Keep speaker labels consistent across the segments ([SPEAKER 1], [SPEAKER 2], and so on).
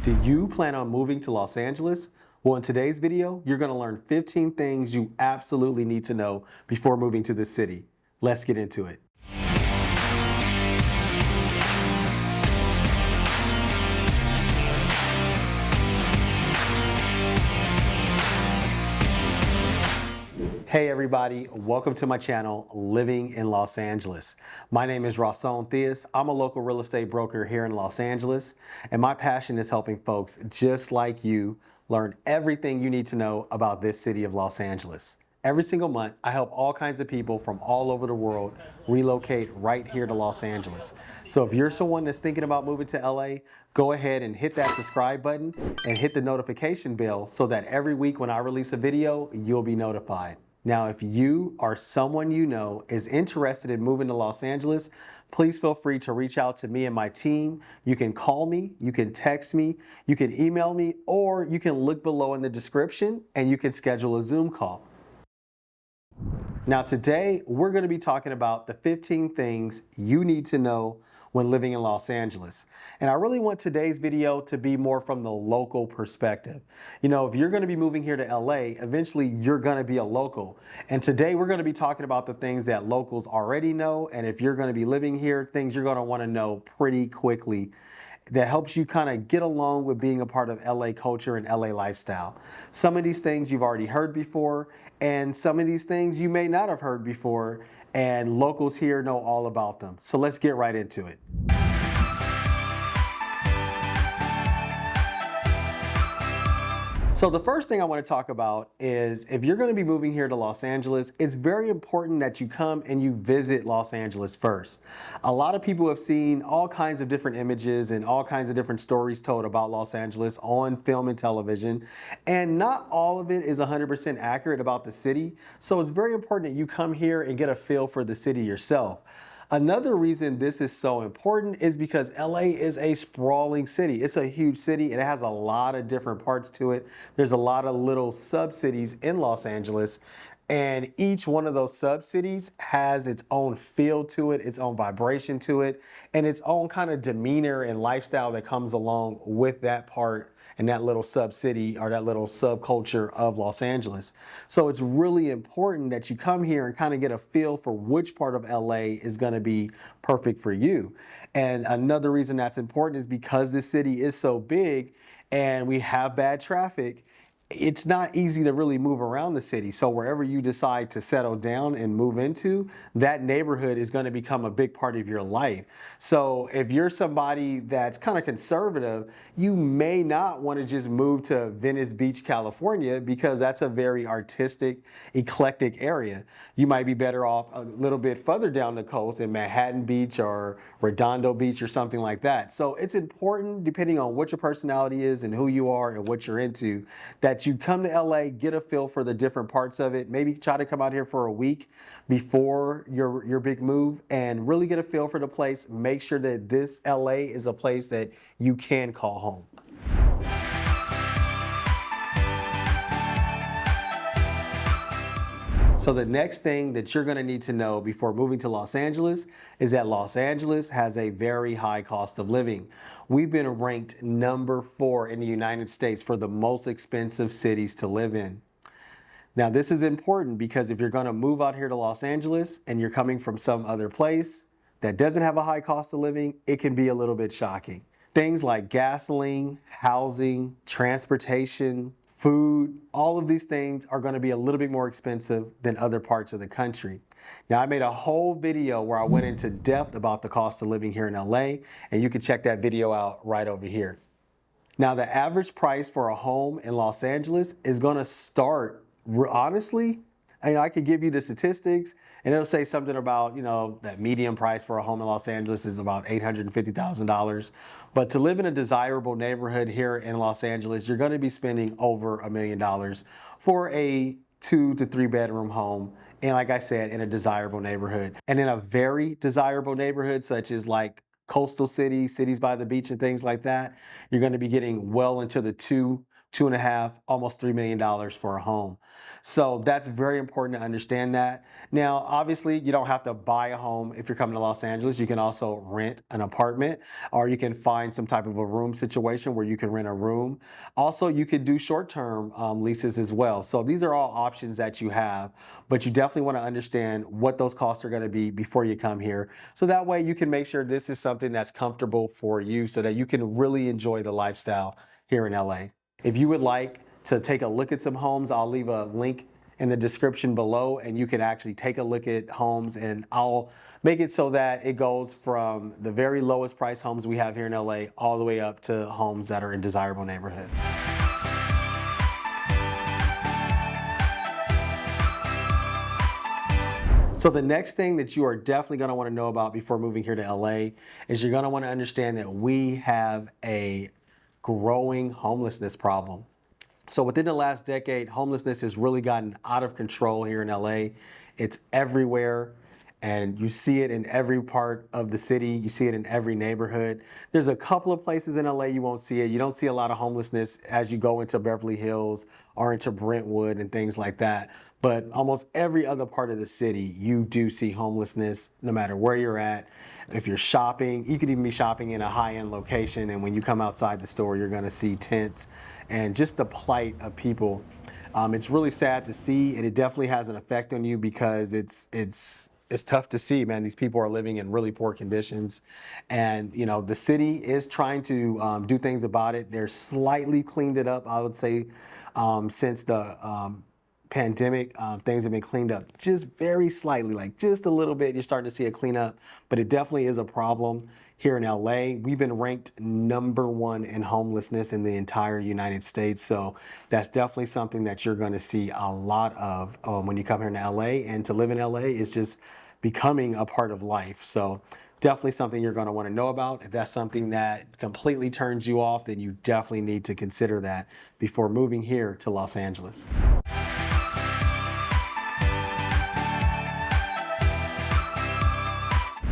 [SPEAKER 1] Do you plan on moving to Los Angeles? Well, in today's video, you're going to learn 15 things you absolutely need to know before moving to this city. Let's get into it. Hey everybody, welcome to my channel, Living in Los Angeles. My name is Theus. I'm a local real estate broker here in Los Angeles, and my passion is helping folks just like you learn everything you need to know about this city of Los Angeles. Every single month, I help all kinds of people from all over the world relocate right here to Los Angeles. So if you're someone that's thinking about moving to LA, go ahead and hit that subscribe button and hit the notification bell so that every week when I release a video, you'll be notified. Now, if you or someone you know is interested in moving to Los Angeles, please feel free to reach out to me and my team. You can call me, you can text me, you can email me, or you can look below in the description and you can schedule a Zoom call. Now today, we're going to be talking about the 15 things you need to know when living in Los Angeles. And I really want today's video to be more from the local perspective. You know, if you're going to be moving here to LA, eventually you're going to be a local. And today we're going to be talking about the things that locals already know. And if you're going to be living here, things you're going to want to know pretty quickly that helps you kind of get along with being a part of LA culture and LA lifestyle. Some of these things you've already heard before, and some of these things you may not have heard before, and locals here know all about them. So let's get right into it. So the first thing I want to talk about is if you're going to be moving here to Los Angeles, it's very important that you come and you visit Los Angeles first. A lot of people have seen all kinds of different images and all kinds of different stories told about Los Angeles on film and television, and not all of it is 100% accurate about the city. So it's very important that you come here and get a feel for the city yourself. Another reason this is so important is because LA is a sprawling city. It's a huge city. It has a lot of different parts to it. There's a lot of little sub-cities in Los Angeles, and each one of those sub-cities has its own feel to it, its own vibration to it, and its own kind of demeanor and lifestyle that comes along with that part and that little sub-city or that little subculture of Los Angeles. So it's really important that you come here and kind of get a feel for which part of LA is going to be perfect for you. And another reason that's important is because this city is so big and we have bad traffic, it's not easy to really move around the city. So wherever you decide to settle down and move into, that neighborhood is going to become a big part of your life. So if you're somebody that's kind of conservative, you may not want to just move to Venice Beach, California, because that's a very artistic, eclectic area. You might be better off a little bit further down the coast in Manhattan Beach or Redondo Beach or something like that. So it's important, depending on what your personality is and who you are and what you're into, that you come to LA, get a feel for the different parts of it, maybe try to come out here for a week before your big move and really get a feel for the place. Make sure that this LA is a place that you can call home. So the next thing that you're going to need to know before moving to Los Angeles is that Los Angeles has a very high cost of living. We've been ranked number 4 in the United States for the most expensive cities to live in. Now this is important because if you're going to move out here to Los Angeles and you're coming from some other place that doesn't have a high cost of living, it can be a little bit shocking. Things like gasoline, housing, transportation, food, all of these things are going to be a little bit more expensive than other parts of the country. Now, I made a whole video where I went into depth about the cost of living here in LA, and you can check that video out right over here. Now, the average price for a home in Los Angeles is going to start, honestly, I could give you the statistics and it'll say something about, that median price for a home in Los Angeles is about $850,000. But to live in a desirable neighborhood here in Los Angeles, you're going to be spending over $1 million for a 2 to 3 bedroom home. And like I said, in a desirable neighborhood. And in a very desirable neighborhood, such as like coastal cities, cities by the beach and things like that, you're going to be getting well into the two and a half, almost $3 million for a home. So that's very important to understand that. Now, obviously, you don't have to buy a home if you're coming to Los Angeles. You can also rent an apartment, or you can find some type of a room situation where you can rent a room. Also, you could do short-term leases as well. So these are all options that you have, but you definitely want to understand what those costs are going to be before you come here. So that way you can make sure this is something that's comfortable for you so that you can really enjoy the lifestyle here in LA. If you would like to take a look at some homes, I'll leave a link in the description below, and you can actually take a look at homes, and I'll make it so that it goes from the very lowest price homes we have here in LA all the way up to homes that are in desirable neighborhoods. So the next thing that you are definitely going to want to know about before moving here to LA is you're going to want to understand that we have a growing homelessness problem. So within the last decade, homelessness has really gotten out of control here in LA. It's everywhere, and you see it in every part of the city. You see it in every neighborhood. There's a couple of places in LA you won't see it. You don't see a lot of homelessness as you go into Beverly Hills or into Brentwood and things like that. But almost every other part of the city, you do see homelessness no matter where you're at. If you're shopping, you could even be shopping in a high-end location, and when you come outside the store, you're gonna see tents and just the plight of people. It's really sad to see, and it definitely has an effect on you because it's tough to see, man. These people are living in really poor conditions, and you know the city is trying to do things about it. They're slightly cleaned it up, I would say, since the pandemic. Things have been cleaned up just very slightly, like just a little bit. You're starting to see a cleanup, but it definitely is a problem here in LA. We've been ranked #1 in homelessness in the entire United States. So that's definitely something that you're going to see a lot of when you come here to LA. And to live in LA is just becoming a part of life. So definitely something you're going to want to know about. If that's something that completely turns you off, then you definitely need to consider that before moving here to Los Angeles.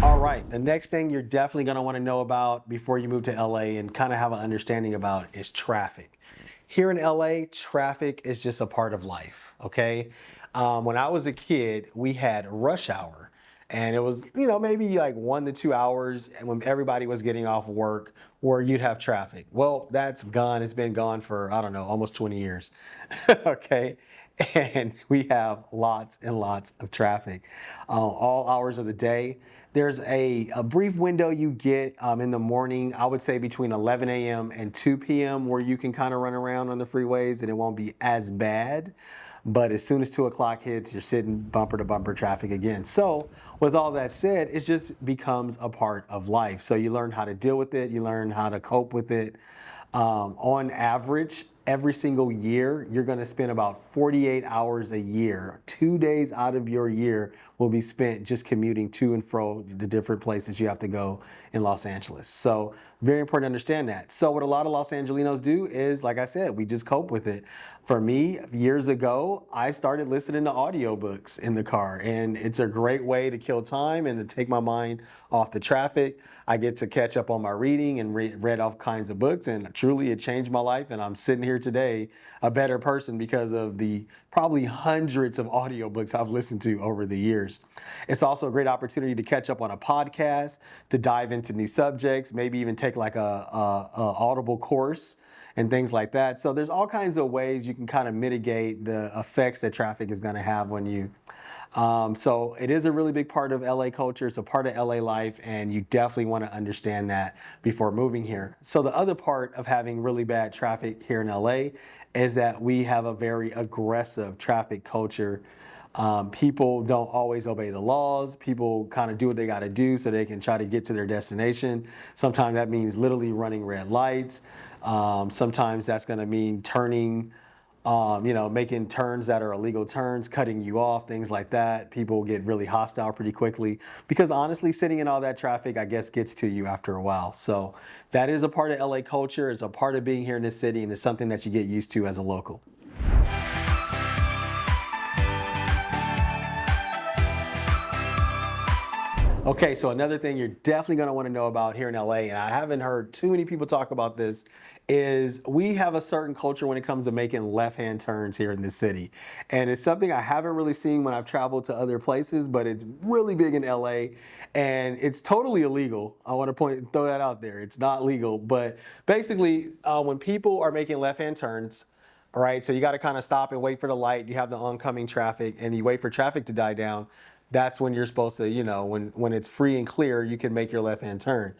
[SPEAKER 1] All right, the next thing you're definitely going to want to know about before you move to LA and kind of have an understanding about is traffic. Here in LA, traffic is just a part of life, okay? When I was a kid, we had rush hour, and it was, you know, maybe like 1 to 2 hours, and when everybody was getting off work, where you'd have traffic. Well, that's gone. It's been gone for, I don't know, almost 20 years, okay? And we have lots and lots of traffic all hours of the day. There's a brief window you get in the morning, I would say between 11 a.m. and 2 p.m. where you can kind of run around on the freeways and it won't be as bad. But as soon as 2 o'clock hits, you're sitting bumper to bumper traffic again. So with all that said, it just becomes a part of life. So you learn how to deal with it. You learn how to cope with it. On average, every single year, you're going to spend about 48 hours a year. 2 days out of your year will be spent just commuting to and fro the different places you have to go in Los Angeles. So very important to understand that. So what a lot of Los Angelinos do is, like I said, we just cope with it. For me, years ago, I started listening to audiobooks in the car, and it's a great way to kill time and to take my mind off the traffic. I get to catch up on my reading and read all kinds of books, and truly it changed my life, and I'm sitting here today a better person because of the probably hundreds of audiobooks I've listened to over the years. It's also a great opportunity to catch up on a podcast, to dive into new subjects, maybe even take like a Audible course and things like that. So there's all kinds of ways you can kind of mitigate the effects that traffic is going to have on you. So it is a really big part of LA culture. It's a part of LA life, and you definitely want to understand that before moving here. So the other part of having really bad traffic here in LA is that we have a very aggressive traffic culture. People don't always obey the laws. People kind of do what they got to do so they can try to get to their destination. Sometimes that means literally running red lights. Sometimes that's going to mean turning, making turns that are illegal turns, cutting you off, things like that. People get really hostile pretty quickly because honestly, sitting in all that traffic, I guess, gets to you after a while. So that is a part of LA culture. It's a part of being here in this city, and it's something that you get used to as a local. Okay, so another thing you're definitely going to want to know about here in LA, and I haven't heard too many people talk about this, is we have a certain culture when it comes to making left-hand turns here in this city. And it's something I haven't really seen when I've traveled to other places, but it's really big in LA, and it's totally illegal. I want to throw that out there. It's not legal, but basically when people are making left-hand turns, all right, so you got to kind of stop and wait for the light. You have the oncoming traffic, and you wait for traffic to die down. That's when you're supposed to, when it's free and clear, you can make your left-hand turn.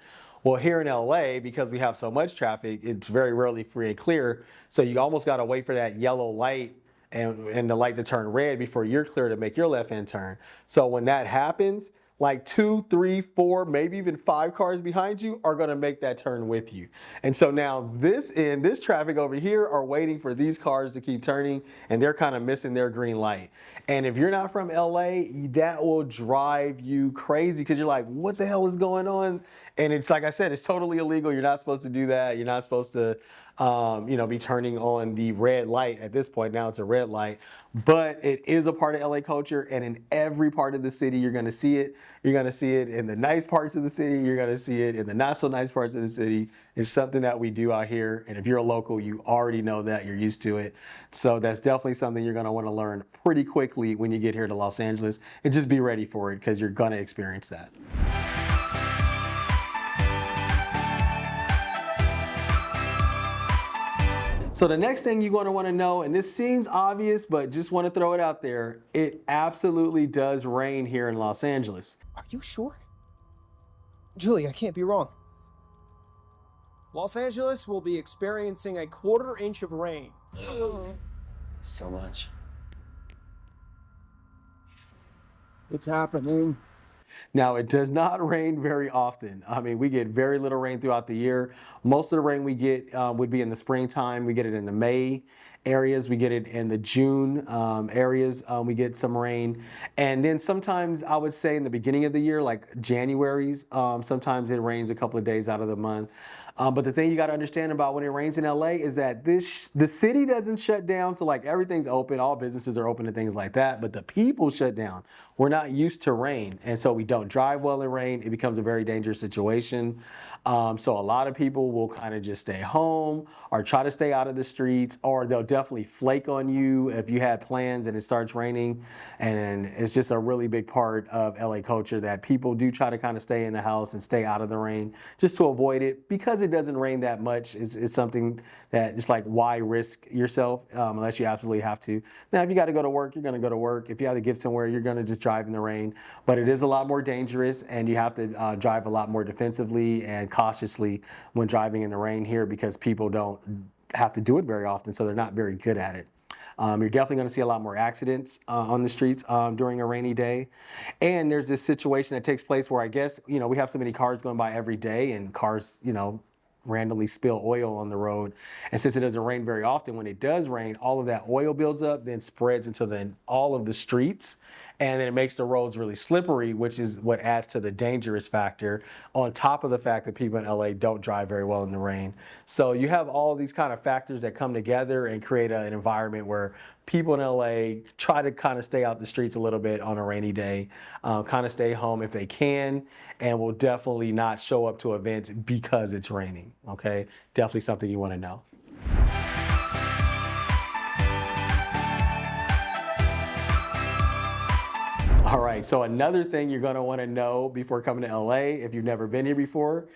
[SPEAKER 1] Well, here in LA, because we have so much traffic, it's very rarely free and clear. So you almost got to wait for that yellow light and the light to turn red before you're clear to make your left-hand turn. So when that happens, like 2, 3, 4, maybe even 5 cars behind you are going to make that turn with you. And so now this traffic over here are waiting for these cars to keep turning, and they're kind of missing their green light. And if you're not from LA, that will drive you crazy because you're like, what the hell is going on? And it's like I said, it's totally illegal. You're not supposed to do that. You're not supposed to be turning on the red light at this point. Now it's a red light, but it is a part of LA culture, and in every part of the city, you're going to see it. You're going to see it in the nice parts of the city. You're going to see it in the not so nice parts of the city. It's something that we do out here, and if you're a local, you already know that. You're used to it. So that's definitely something you're going to want to learn pretty quickly when you get here to Los Angeles, and just be ready for it because you're going to experience that. So the next thing you're going to want to know, and this seems obvious, but just want to throw it out there, it absolutely does rain here in Los Angeles.
[SPEAKER 2] Are you sure? Julie, I can't be wrong. Los Angeles will be experiencing a 1/4 inch of rain.
[SPEAKER 3] So much.
[SPEAKER 2] It's happening.
[SPEAKER 1] Now, it does not rain very often. I mean, we get very little rain throughout the year. Most of the rain we get would be in the springtime. We get it in the May areas. We get it in the June areas. We get some rain. And then sometimes I would say in the beginning of the year, like January's, sometimes it rains a couple of days out of the month. But the thing you got to understand about when it rains in LA is that the city doesn't shut down. So like everything's open, all businesses are open and things like that. But the people shut down. We're not used to rain. And so we don't drive well in rain. It becomes a very dangerous situation. So a lot of people will kind of just stay home or try to stay out of the streets, or they'll definitely flake on you if you had plans and it starts raining. And it's just a really big part of LA culture that people do try to kind of stay in the house and stay out of the rain just to avoid it, because it doesn't rain that much. It's something that it's like, why risk yourself unless you absolutely have to. Now, if you got to go to work, you're going to go to work. If you have to get somewhere, you're going to just drive in the rain. But it is a lot more dangerous, and you have to drive a lot more defensively and cautiously when driving in the rain here, because people don't have to do it very often, so they're not very good at it. You're definitely going to see a lot more accidents on the streets during a rainy day. And there's this situation that takes place where I guess, we have so many cars going by every day, and cars, randomly spill oil on the road. And since it doesn't rain very often, when it does rain, all of that oil builds up, then spreads into all of the streets. And then it makes the roads really slippery, which is what adds to the dangerous factor, on top of the fact that people in LA don't drive very well in the rain. So you have all of these kind of factors that come together and create an environment where people in LA try to kind of stay out the streets a little bit on a rainy day, kind of stay home if they can, and will definitely not show up to events because it's raining, okay? Definitely something you want to know. All right, so another thing you're gonna wanna know before coming to LA, if you've never been here before,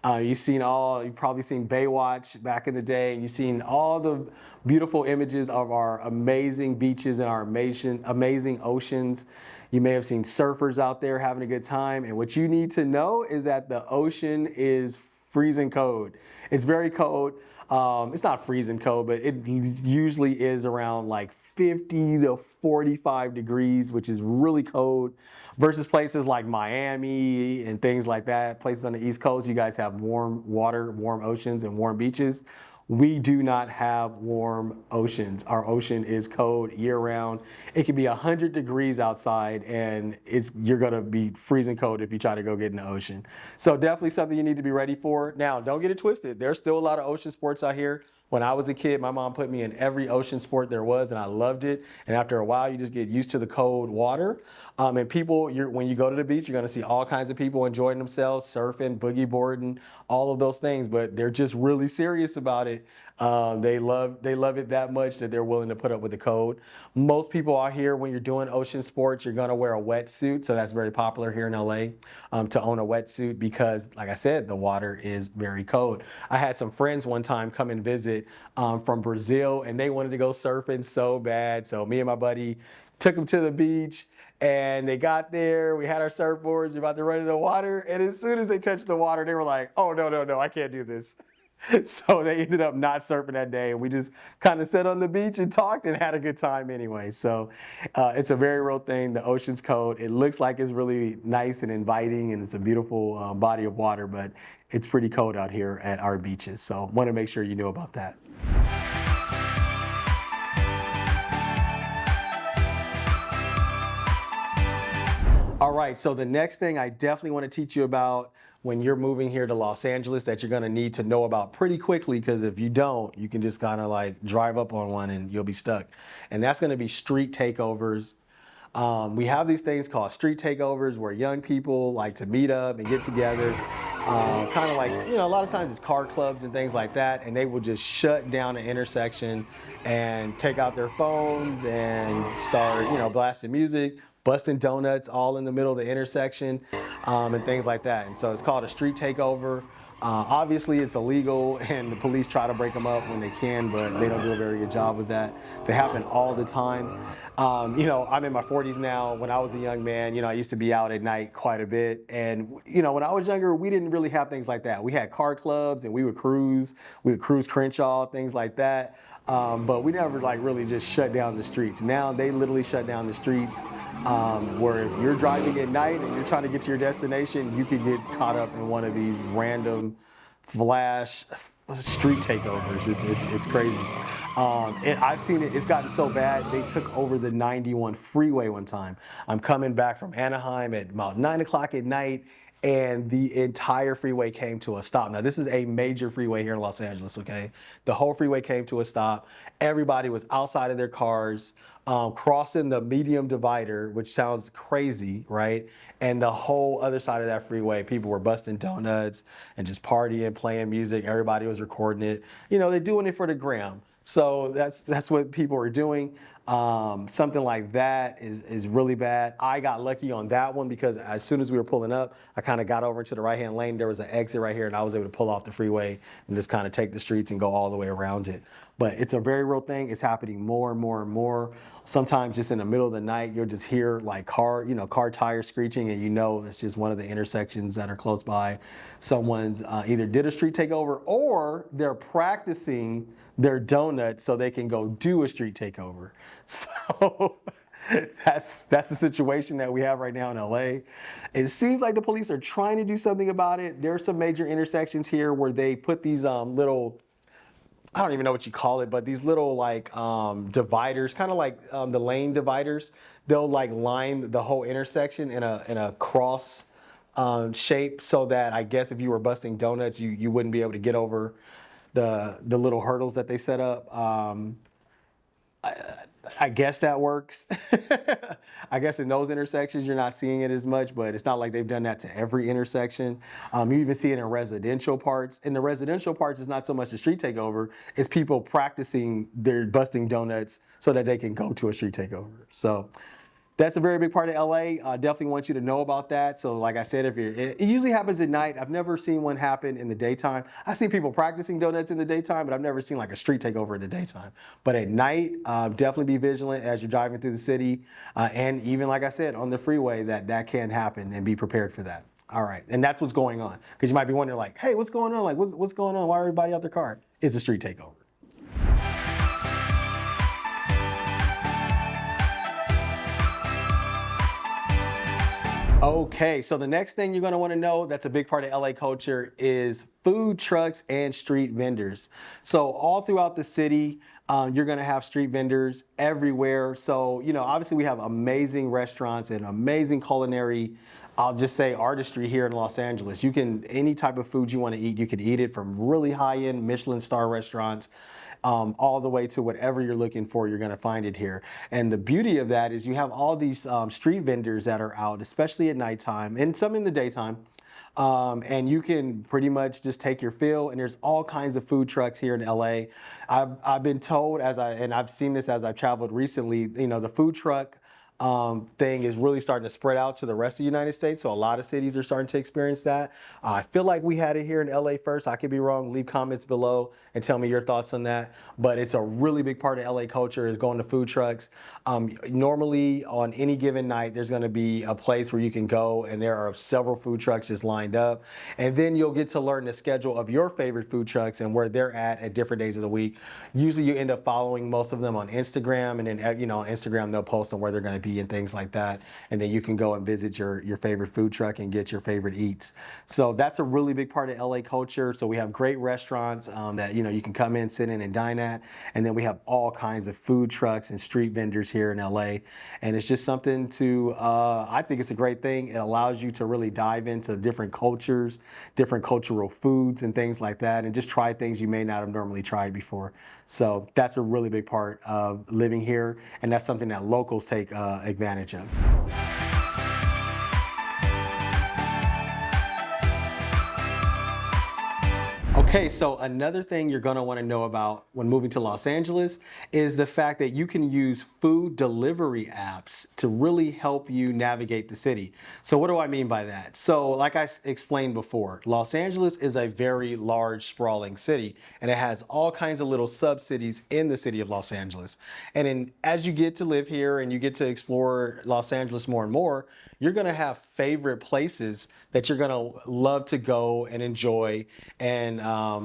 [SPEAKER 1] you've probably seen Baywatch back in the day, and you've seen all the beautiful images of our amazing beaches and our amazing oceans. You may have seen surfers out there having a good time, and what you need to know is that the ocean is freezing cold. It's very cold. It's not freezing cold, but it usually is around like 50 to 45 degrees, which is really cold, versus places like Miami and things like that. Places on the East Coast, you guys have warm water, warm oceans, and warm beaches. We do not have warm oceans. Our ocean is cold year round. It can be 100 degrees outside, and you're gonna be freezing cold if you try to go get in the ocean. So definitely something you need to be ready for. Now, don't get it twisted. There's still a lot of ocean sports out here. When I was a kid, my mom put me in every ocean sport there was, and I loved it. And after a while, you just get used to the cold water. And people, when you go to the beach, you're going to see all kinds of people enjoying themselves, surfing, boogie boarding, all of those things. But they're just really serious about it. They love it that much that they're willing to put up with the code. Most people out here, when you're doing ocean sports, you're going to wear a wetsuit. So that's very popular here in LA, to own a wetsuit because, like I said, the water is very cold. I had some friends one time come and visit from Brazil, and they wanted to go surfing so bad. So me and my buddy took them to the beach. And they got there, we had our surfboards, we were about to run into the water, and as soon as they touched the water, they were like, oh, no, I can't do this. So they ended up not surfing that day, and we just kind of sat on the beach and talked and had a good time anyway. So it's a very real thing, the ocean's cold. It looks like it's really nice and inviting, and it's a beautiful body of water, but it's pretty cold out here at our beaches. So want to make sure you know about that. All right, so the next thing I definitely want to teach you about when you're moving here to Los Angeles that you're going to need to know about pretty quickly, because if you don't, you can just kind of like drive up on one and you'll be stuck. And that's going to be street takeovers. We have these things called street takeovers where young people like to meet up and get together. Kind of like, a lot of times it's car clubs and things like that, and they will just shut down an intersection and take out their phones and start, blasting music, busting donuts all in the middle of the intersection, and things like that. And so it's called a street takeover. Obviously it's illegal, and the police try to break them up when they can, but they don't do a very good job with that. They happen all the time. I'm in my 40s now. When I was a young man, I used to be out at night quite a bit. And, when I was younger, we didn't really have things like that. We had car clubs and we would cruise Crenshaw, things like that. But we never really just shut down the streets. Now they literally shut down the streets, where if you're driving at night and you're trying to get to your destination, you could get caught up in one of these random flash street takeovers. It's crazy. And I've seen it. It's gotten so bad. They took over the 91 freeway one time. I'm coming back from Anaheim at about 9 o'clock at night, and the entire freeway came to a stop. Now, this is a major freeway here in Los Angeles, okay? The whole freeway came to a stop. Everybody was outside of their cars, crossing the medium divider, which sounds crazy, right? And the whole other side of that freeway, people were busting donuts and just partying, playing music. Everybody was recording it. They're doing it for the gram. So that's what people are doing. Something like that is really bad. I got lucky on that one because as soon as we were pulling up, I kind of got over into the right-hand lane. There was an exit right here, and I was able to pull off the freeway and just kind of take the streets and go all the way around it. But it's a very real thing. It's happening more and more and more. Sometimes just in the middle of the night, you'll just hear like car tires screeching, and it's just one of the intersections that are close by. Someone's either did a street takeover or they're practicing their donut so they can go do a street takeover. So that's the situation that we have right now in LA. It seems like the police are trying to do something about it. There are some major intersections here where they put these little, I don't even know what you call it, but these little dividers, kind of like the lane dividers. They'll line the whole intersection in a cross shape, so that I guess if you were busting donuts, you wouldn't be able to get over the little hurdles that they set up. I guess that works. I guess in those intersections, you're not seeing it as much, but it's not like they've done that to every intersection. You even see it in residential parts. In the residential parts, it's not so much a street takeover, it's people practicing their busting donuts so that they can go to a street takeover. So that's a very big part of LA. I definitely want you to know about that. So like I said, it usually happens at night. I've never seen one happen in the daytime. I've seen people practicing donuts in the daytime, but I've never seen like a street takeover in the daytime. But at night, definitely be vigilant as you're driving through the city. And even like I said, on the freeway, that can happen, and be prepared for that. All right, and that's what's going on. Because you might be wondering like, hey, what's going on? Like, what's going on? Why are everybody out their car? It's a street takeover. Okay, so the next thing you're going to want to know that's a big part of LA culture is food trucks and street vendors. So all throughout the city, you're going to have street vendors everywhere. So, obviously we have amazing restaurants and amazing culinary, I'll just say artistry here in Los Angeles. Any type of food you want to eat, you can eat it from really high-end Michelin star restaurants all the way to whatever you're looking for, you're going to find it here. And the beauty of that is you have all these street vendors that are out, especially at nighttime and some in the daytime. And you can pretty much just take your fill, and there's all kinds of food trucks here in LA. I've been told, and I've seen this as I've traveled recently, the food truck thing is really starting to spread out to the rest of the United States. So a lot of cities are starting to experience that. I feel like we had it here in LA first. I could be wrong. Leave comments below and tell me your thoughts on that. But it's a really big part of LA culture is going to food trucks. Normally on any given night, there's going to be a place where you can go, and there are several food trucks just lined up. And then you'll get to learn the schedule of your favorite food trucks and where they're at different days of the week. Usually you end up following most of them on Instagram, and then on Instagram they'll post on where they're going to be and things like that, and then you can go and visit your favorite food truck and get your favorite eats. So that's a really big part of LA culture. So we have great restaurants that you can come in, sit in, and dine at, and then we have all kinds of food trucks and street vendors here in LA, and it's just something to I think it's a great thing. It allows you to really dive into different cultures, different cultural foods and things like that, and just try things you may not have normally tried before. So that's a really big part of living here, and that's something that locals take advantage of. Okay, so another thing you're gonna wanna know about when moving to Los Angeles is the fact that you can use food delivery apps to really help you navigate the city. So what do I mean by that? So like I explained before, Los Angeles is a very large, sprawling city, and it has all kinds of little sub-cities in the city of Los Angeles. And as you get to live here and you get to explore Los Angeles more and more, you're gonna have favorite places that you're gonna love to go and enjoy and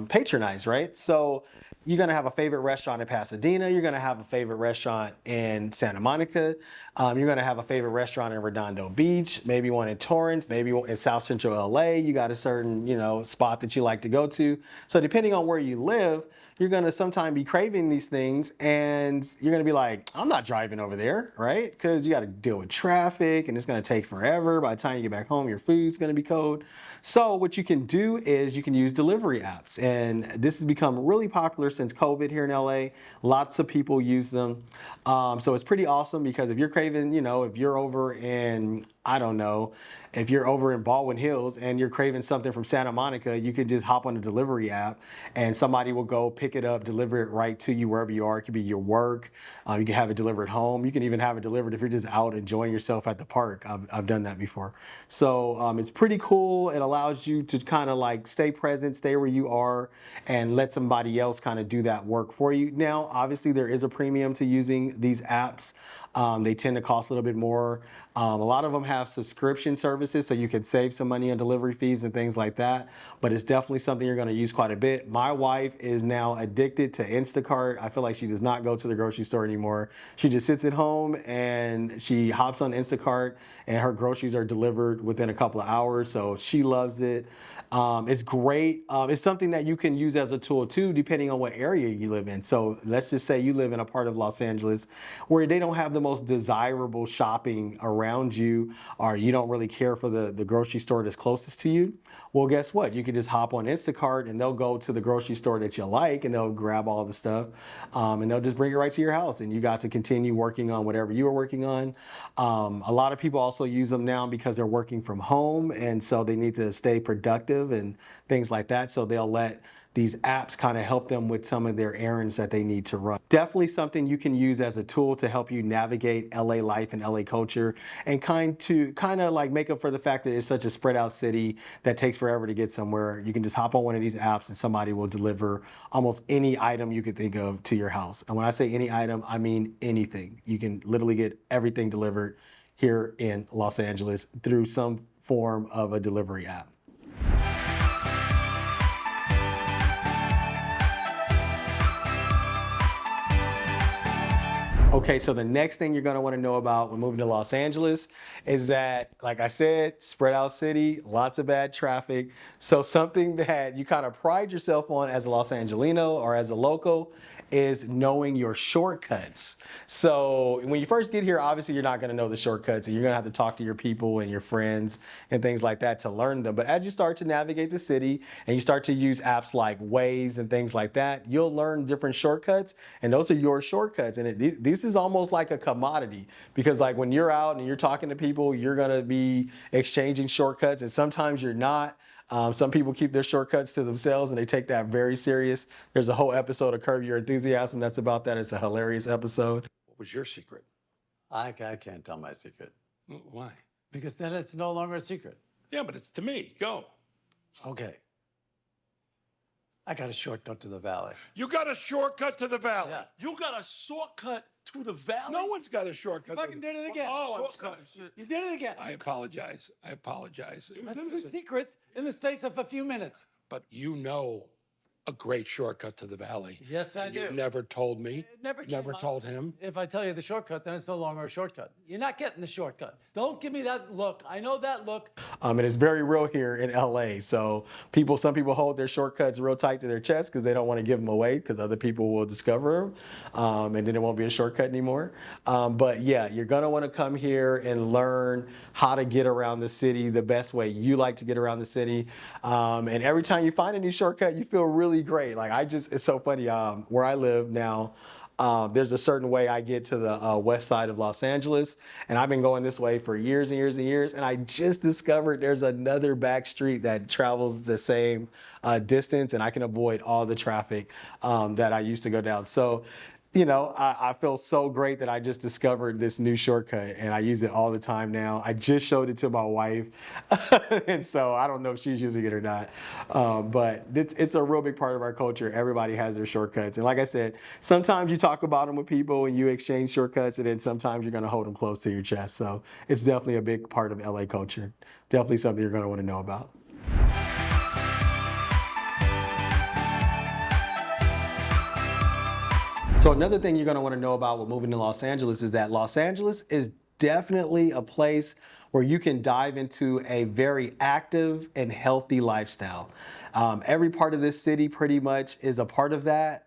[SPEAKER 1] patronize, right? So you're gonna have a favorite restaurant in Pasadena, you're gonna have a favorite restaurant in Santa Monica, you're gonna have a favorite restaurant in Redondo Beach, maybe one in Torrance, maybe in South Central LA, you got a certain, spot that you like to go to. So depending on where you live, you're gonna sometime be craving these things, and you're gonna be like, I'm not driving over there, right? Because you gotta deal with traffic, and it's gonna take forever. By the time you get back home, your food's gonna be cold. So what you can do is you can use delivery apps, and this has become really popular since COVID here in LA. Lots of people use them. So it's pretty awesome because if you're craving, if you're over in, I don't know, if you're over in Baldwin Hills and you're craving something from Santa Monica, you can just hop on the delivery app and somebody will go pick it up, deliver it right to you wherever you are. It could be your work. You can have it delivered home. You can even have it delivered if you're just out enjoying yourself at the park. I've done that before. So it's pretty cool. It allows you to kind of like stay present, stay where you are, and let somebody else kind of do that work for you. Now, obviously there is a premium to using these apps. They tend to cost a little bit more. A lot of them have subscription services, so you can save some money on delivery fees and things like that, but it's definitely something you're gonna use quite a bit. My wife is now addicted to Instacart. I feel like she does not go to the grocery store anymore. She just sits at home and she hops on Instacart, and her groceries are delivered within a couple of hours, so she loves it. It's great. It's something that you can use as a tool too, depending on what area you live in. So let's just say you live in a part of Los Angeles where they don't have the most desirable shopping around you, or you don't really care for the grocery store that's closest to you. Well, guess what? You can just hop on Instacart and they'll go to the grocery store that you like, and they'll grab all the stuff and they'll just bring it right to your house, and you got to continue working on whatever you were working on. A lot of people also use them now because they're working from home, and so they need to stay productive and things like that. So they'll let these apps kind of help them with some of their errands that they need to run. Definitely something you can use as a tool to help you navigate LA life and LA culture, and kind of like make up for the fact that it's such a spread out city that takes forever to get somewhere. You can just hop on one of these apps and somebody will deliver almost any item you could think of to your house. And when I say any item, I mean anything. You can literally get everything delivered here in Los Angeles through some form of a delivery app. Okay, so the next thing you're gonna wanna know about when moving to Los Angeles is that, like I said, spread out city, lots of bad traffic. So something that you kind of pride yourself on as a Los Angelino or as a local is knowing your shortcuts. So when you first get here, obviously you're not gonna know the shortcuts and you're gonna have to talk to your people and your friends and things like that to learn them. But as you start to navigate the city and you start to use apps like Waze and things like that, you'll learn different shortcuts, and those are your shortcuts. And this is almost like a commodity, because like when you're out and you're talking to people, you're gonna be exchanging shortcuts, and sometimes you're not. Some people keep their shortcuts to themselves and they take that very serious. There's a whole episode of Curb Your Enthusiasm that's about that. It's a hilarious episode.
[SPEAKER 3] What was your secret?
[SPEAKER 4] I can't tell my secret
[SPEAKER 3] Why?
[SPEAKER 4] because then it's no longer a secret.
[SPEAKER 3] Yeah, but it's to me. Go.
[SPEAKER 4] Okay. I got a shortcut to the valley.
[SPEAKER 3] You got a shortcut to the valley.
[SPEAKER 4] Yeah.
[SPEAKER 5] You got a shortcut to the valley?
[SPEAKER 3] No one's got a shortcut.
[SPEAKER 4] Fucking did it again.
[SPEAKER 5] Oh,
[SPEAKER 4] Shortcut. You did it again.
[SPEAKER 3] I apologize. I apologize.
[SPEAKER 4] That's two secrets in the space of a few minutes.
[SPEAKER 3] But you know a great shortcut to the valley.
[SPEAKER 4] Yes, I do.
[SPEAKER 3] You never told me.
[SPEAKER 4] Never came
[SPEAKER 3] Never
[SPEAKER 4] up.
[SPEAKER 3] told him.
[SPEAKER 4] If I tell you the shortcut, then it's no longer a shortcut. You're not getting the shortcut. Don't give me that look. I know that look.
[SPEAKER 1] And it's very real here in LA. So some people hold their shortcuts real tight to their chest because they don't want to give them away because other people will discover them, and then it won't be a shortcut anymore. But yeah, you're gonna want to come here and learn how to get around the city the best way you like to get around the city. And every time you find a new shortcut, you feel really great. Like it's so funny. Where I live now, there's a certain way I get to the west side of Los Angeles, and I've been going this way for years and years and years, and I just discovered there's another back street that travels the same distance, and I can avoid all the traffic that I used to go down. So, you know, I feel so great that I just discovered this new shortcut, and I use it all the time now. I just showed it to my wife, and so I don't know if she's using it or not. But it's a real big part of our culture. Everybody has their shortcuts. And like I said, sometimes you talk about them with people and you exchange shortcuts, and then sometimes you're going to hold them close to your chest. So it's definitely a big part of LA culture. Definitely something you're going to want to know about. So another thing you're gonna wanna know about with moving to Los Angeles is that Los Angeles is definitely a place where you can dive into a very active and healthy lifestyle. Every part of this city pretty much is a part of that.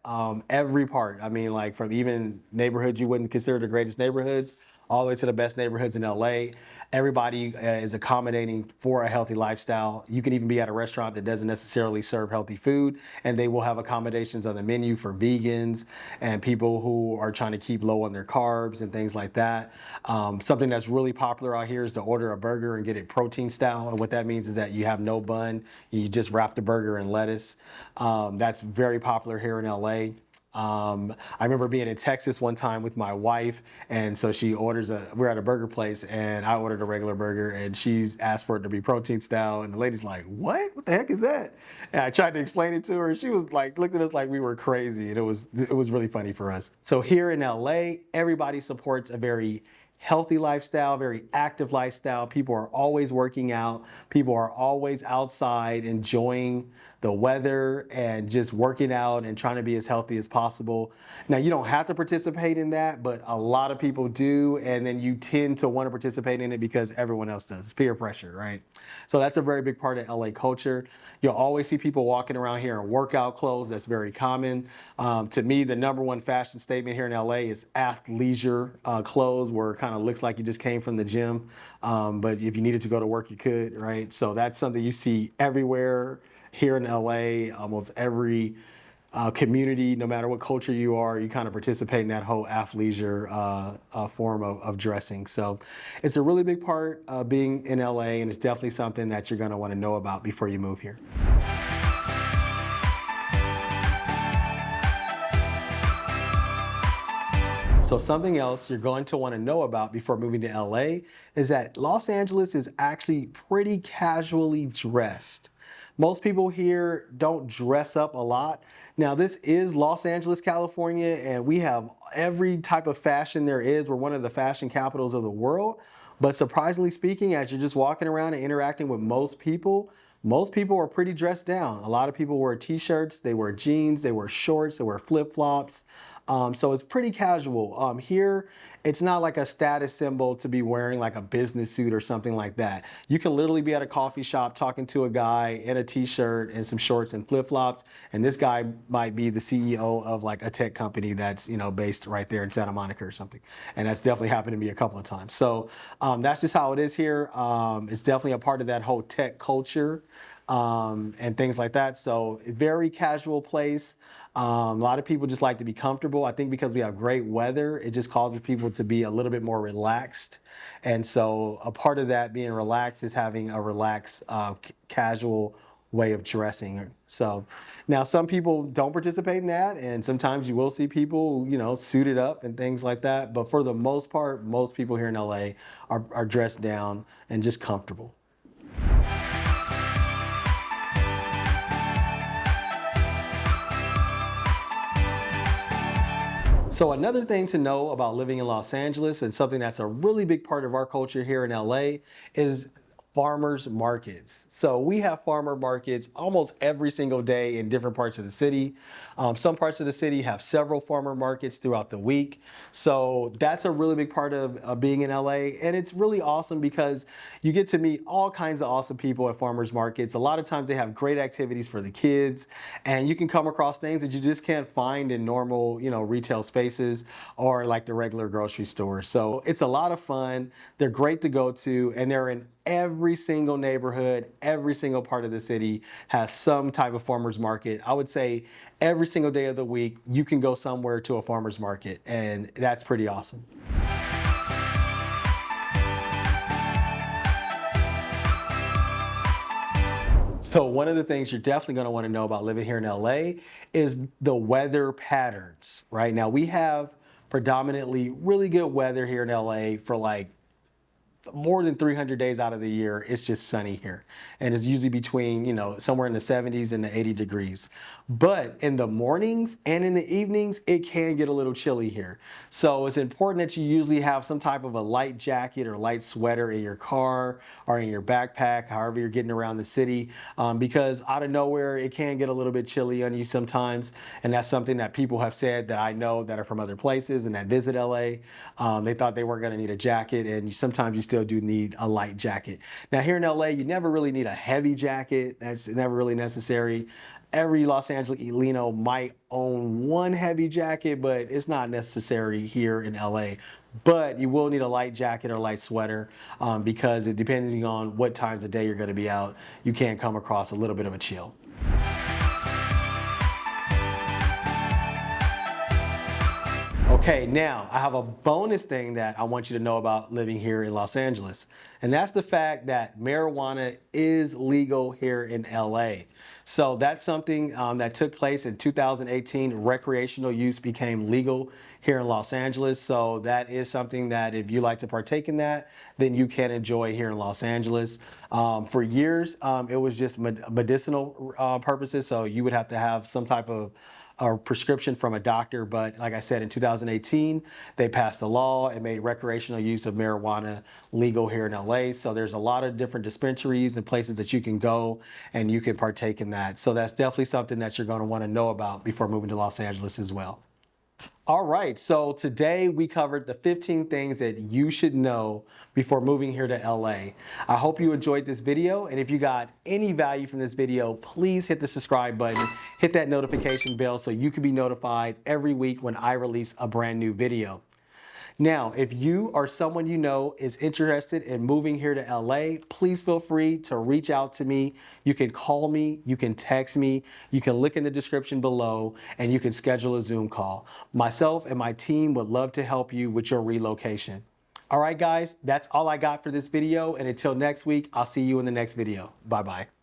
[SPEAKER 1] Every part, I mean, like from even neighborhoods you wouldn't consider the greatest neighborhoods, all the way to the best neighborhoods in LA. Everybody is accommodating for a healthy lifestyle. You can even be at a restaurant that doesn't necessarily serve healthy food, and they will have accommodations on the menu for vegans and people who are trying to keep low on their carbs and things like that. Something that's really popular out here is to order a burger and get it protein style. And what that means is that you have no bun, you just wrap the burger in lettuce. That's very popular here in LA. I remember being in Texas one time with my wife, and so we're at a burger place, and I ordered a regular burger, and she asked for it to be protein style, and the lady's like, what the heck is that? And I tried to explain it to her, and she was like, looked at us like we were crazy, and it was really funny for us. So here in LA, everybody supports a very healthy lifestyle, very active lifestyle. People are always working out. People are always outside enjoying the weather and just working out and trying to be as healthy as possible. Now, you don't have to participate in that, but a lot of people do, and then you tend to want to participate in it because everyone else does. It's peer pressure, right? So that's a very big part of LA culture. You'll always see people walking around here in workout clothes. That's very common. To me, the number one fashion statement here in LA is athleisure clothes, where it kind of looks like you just came from the gym, but if you needed to go to work, you could, right? So that's something you see everywhere here in LA. Almost every community, no matter what culture you are, you kind of participate in that whole athleisure form of dressing. So it's a really big part of being in LA, and it's definitely something that you're gonna wanna know about before you move here. So something else you're going to want to know about before moving to LA is that Los Angeles is actually pretty casually dressed. Most people here don't dress up a lot. Now, this is Los Angeles, California, and we have every type of fashion there is. We're one of the fashion capitals of the world. But surprisingly speaking, as you're just walking around and interacting with most people are pretty dressed down. A lot of people wear t-shirts, they wear jeans, they wear shorts, they wear flip-flops. So it's pretty casual. Here, it's not like a status symbol to be wearing like a business suit or something like that. You can literally be at a coffee shop talking to a guy in a t-shirt and some shorts and flip-flops, and this guy might be the CEO of like a tech company that's, you know, based right there in Santa Monica or something. And that's definitely happened to me a couple of times. So that's just how it is here. It's definitely a part of that whole tech culture and things like that. So very casual place. A lot of people just like to be comfortable. I think because we have great weather, it just causes people to be a little bit more relaxed. And so a part of that being relaxed is having a relaxed, casual way of dressing. So now some people don't participate in that, and sometimes you will see people, you know, suited up and things like that. But for the most part, most people here in LA are dressed down and just comfortable. So another thing to know about living in Los Angeles, and something that's a really big part of our culture here in LA, is farmers markets. So we have farmer markets almost every single day in different parts of the city. Some parts of the city have several farmer markets throughout the week. So that's a really big part of being in LA. And it's really awesome because you get to meet all kinds of awesome people at farmers markets. A lot of times they have great activities for the kids, and you can come across things that you just can't find in normal, you know, retail spaces or like the regular grocery store. So it's a lot of fun. They're great to go to, and they're in every single neighborhood. Every single part of the city has some type of farmer's market. I would say every single day of the week, you can go somewhere to a farmer's market, and that's pretty awesome. So one of the things you're definitely going to want to know about living here in LA is the weather patterns, right? Now we have predominantly really good weather here in LA for like more than 300 days out of the year. It's just sunny here, and it's usually between, you know, somewhere in the 70s and the 80 degrees. But in the mornings and in the evenings, it can get a little chilly here. So it's important that you usually have some type of a light jacket or light sweater in your car or in your backpack, however you're getting around the city, because out of nowhere, it can get a little bit chilly on you sometimes. And that's something that people have said that I know that are from other places and that visit LA. They thought they weren't going to need a jacket, and sometimes you still do need a light jacket. Now here in LA, you never really need a heavy jacket. That's never really necessary. Every Los Angelino might own one heavy jacket, but it's not necessary here in LA. But you will need a light jacket or light sweater because it depending on what times of day you're going to be out, you can come across a little bit of a chill. Okay, now I have a bonus thing that I want you to know about living here in Los Angeles, and that's the fact that marijuana is legal here in LA. So that's something that took place in 2018. Recreational use became legal here in Los Angeles. So that is something that if you like to partake in that, then you can enjoy here in Los Angeles. For years, it was just medicinal purposes. So you would have to have some type of a prescription from a doctor, but like I said, in 2018, they passed a law and made recreational use of marijuana legal here in LA. So there's a lot of different dispensaries and places that you can go and you can partake in that. So that's definitely something that you're going to want to know about before moving to Los Angeles as well. All right, so today we covered the 15 things that you should know before moving here to LA. I hope you enjoyed this video, and if you got any value from this video, please hit the subscribe button, hit that notification bell so you can be notified every week when I release a brand new video. Now, if you or someone you know is interested in moving here to LA, please feel free to reach out to me. You can call me, you can text me, you can look in the description below, and you can schedule a Zoom call. Myself and my team would love to help you with your relocation. All right, guys, that's all I got for this video. And until next week, I'll see you in the next video. Bye-bye.